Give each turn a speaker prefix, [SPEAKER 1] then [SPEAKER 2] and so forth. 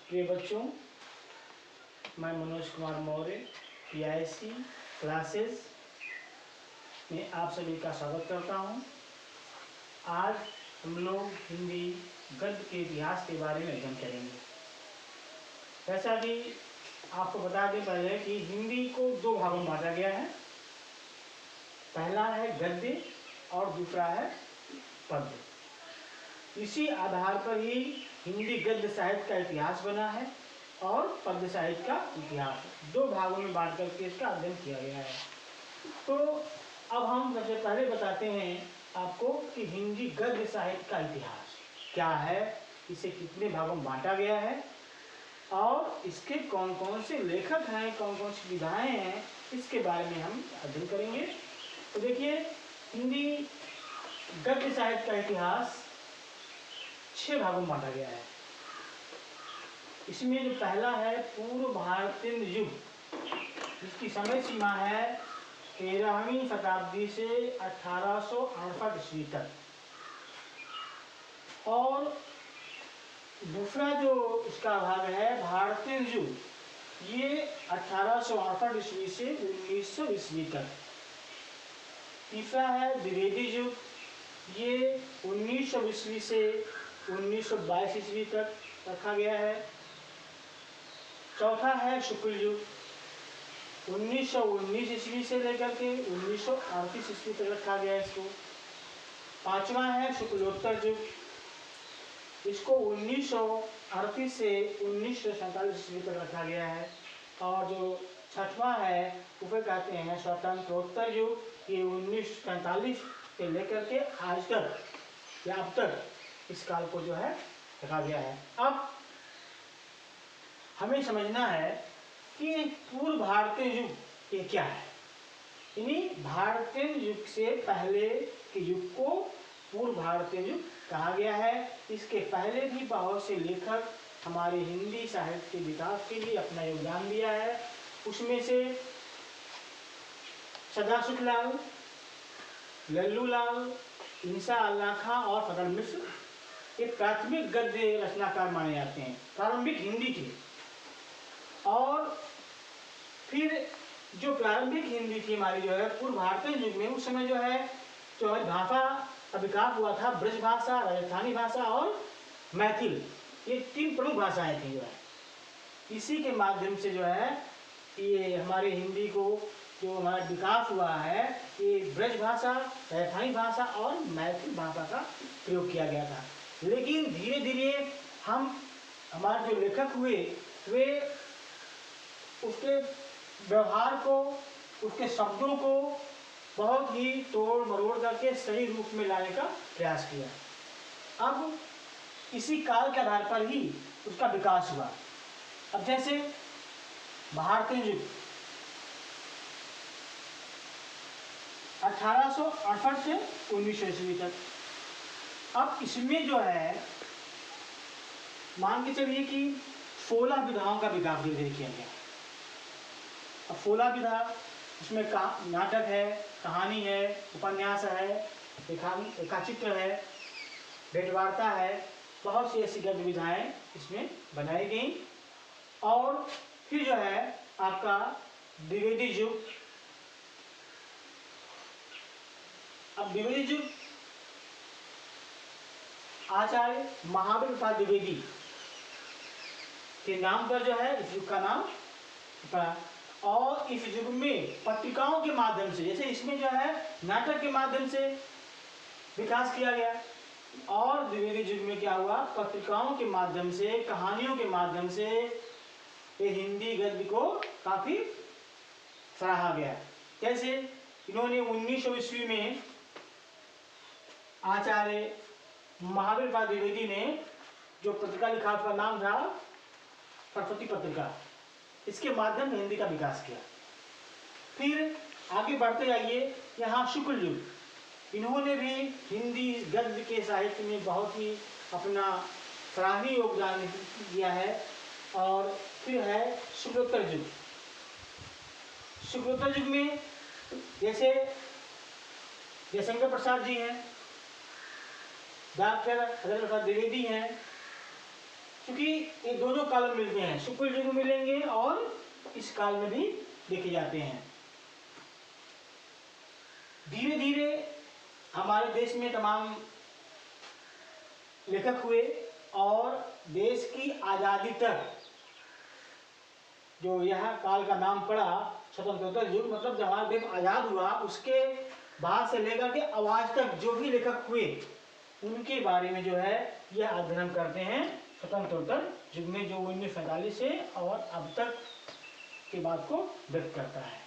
[SPEAKER 1] प्रिय बच्चों, मैं मनोज कुमार मौर्य PIC क्लासेस में आप सभी का स्वागत करता हूं। आज हम लोग हिंदी गद्य के इतिहास के बारे में अध्ययन करेंगे। जैसा कि आपको बता दें पहले कि हिंदी को दो भागों में बांटा गया है। पहला है गद्य और दूसरा है पद्य। इसी आधार पर ही हिंदी गद्य साहित्य का इतिहास बना है और पद्य साहित्य का इतिहास दो भागों में बांट करके इसका अध्ययन किया गया है। तो अब हम सबसे पहले बताते हैं आपको कि हिंदी गद्य साहित्य का इतिहास क्या है, इसे कितने भागों में बांटा गया है और इसके कौन कौन से लेखक हैं, कौन कौन सी विधाएँ हैं, इसके बारे में हम अध्ययन करेंगे। तो देखिए, हिंदी गद्य साहित्य का इतिहास 6 भागों में बांटा गया है। इसमें जो पहला है पूर्व भारतीय युग, जिसकी समय सीमा है 13वीं शताब्दी से 1868 ईस्वी तक, और दूसरा जो इसका भाग है भारतीय युग, ये 1868 ईस्वी से 1900 ईस्वी तक। तीसरा है द्विवेदी युग, ये 1900 ईस्वी से 1922 ईस्वी तक रखा गया है। चौथा है शुक्ल युग, 1919 ईस्वी से लेकर के 1938 ईस्वी तक रखा गया है इसको। पांचवा है शुक्लोत्तर युग, इसको 1938 से 1947 ईस्वी तक रखा गया है। और जो छठवां है उसे कहते हैं स्वतंत्रोत्तर युग, ये 1945 से लेकर के आज तक या अब तक इस काल को जो है रखा गया है। अब हमें समझना है कि पूर्व भारतीय युग ये क्या है। यानी भारतीय युग से पहले के युग को पूर्व भारतीय युग कहा गया है। इसके पहले भी बहुत से लेखक हमारे हिंदी साहित्य के विकास के लिए अपना योगदान दिया है। उसमें से सदाशिव लाल, लल्लू लाल, इंसा अल्लाह खां और फजल मिश्र ये प्राथमिक गद्य रचनाकार माने जाते हैं, प्रारंभिक हिंदी के। और फिर जो प्रारंभिक हिंदी थी हमारी जो है पूर्व भारतीय युग में, उस समय जो है भाषा का विकास हुआ था। ब्रज भाषा, राजस्थानी भाषा और मैथिल, ये 3 प्रमुख भाषाएं थी जो है। इसी के माध्यम से जो है ये हमारे हिंदी को जो हमारा विकास हुआ है, ये ब्रज भाषा, राजस्थानी भाषा और मैथिल भाषा का प्रयोग किया गया था। लेकिन धीरे धीरे हमारे जो लेखक हुए वे उसके व्यवहार को, उसके शब्दों को बहुत ही तोड़ मरोड़ करके सही रूप में लाने का प्रयास किया। अब इसी काल के आधार पर ही उसका विकास हुआ। अब जैसे भारतीय युग 1868 से 1900 ईस्वी तक। अब इसमें जो है मान के चलिए कि 16 विधाओं का विकास धीरे किया गया। अब 16 विधा, उसमें नाटक है, कहानी है, उपन्यास है, रेखाचित्र है, भेंटवार्ता है, बहुत सी ऐसी गद्य विधाएं इसमें बनाई गई। और फिर जो है आपका द्विवेदी युग। अब द्विवेदी युग आचार्य महावीर प्रसाद द्विवेदी के नाम पर जो है इस युग का नाम पड़ा। और इस युग में पत्रिकाओं के माध्यम से, जैसे इसमें जो है नाटक के माध्यम से विकास किया गया, और द्विवेदी युग में क्या हुआ, पत्रिकाओं के माध्यम से, कहानियों के माध्यम से ये हिंदी गद्य को काफी सराहा गया। जैसे इन्होंने 1900 ईस्वी में आचार्य महावीर प्रसाद द्विवेदी ने जो पत्रिका लिखा, उसका नाम था सरस्वती पत्रिका, इसके माध्यम से हिंदी का विकास किया। फिर आगे बढ़ते जाइए, यहाँ शुक्ल युग, इन्होंने भी हिंदी गद्य के साहित्य में बहुत ही अपना सराहनीय योगदान दिया है। और फिर है शुक्लोत्तर युग। शुक्लोत्तर युग में जैसे जयशंकर प्रसाद जी हैं, डॉक्टर हरिहर प्रसाद द्विवेदी हैं, क्योंकि ये दोनों काल में मिलते हैं, शुक्ल युग में मिलेंगे और इस काल में भी देखे जाते हैं। धीरे धीरे हमारे देश में तमाम लेखक हुए और देश की आज़ादी तक जो यह काल का नाम पड़ा स्वतंत्रता युग, मतलब जब हमारा देश आज़ाद हुआ उसके बाद से लेकर के आवाज तक जो भी लेखक हुए उनके बारे में जो है यह अध्ययन करते हैं स्वतंत्रता युग में, जो 1947 से और अब तक के बात को व्यक्त करता है।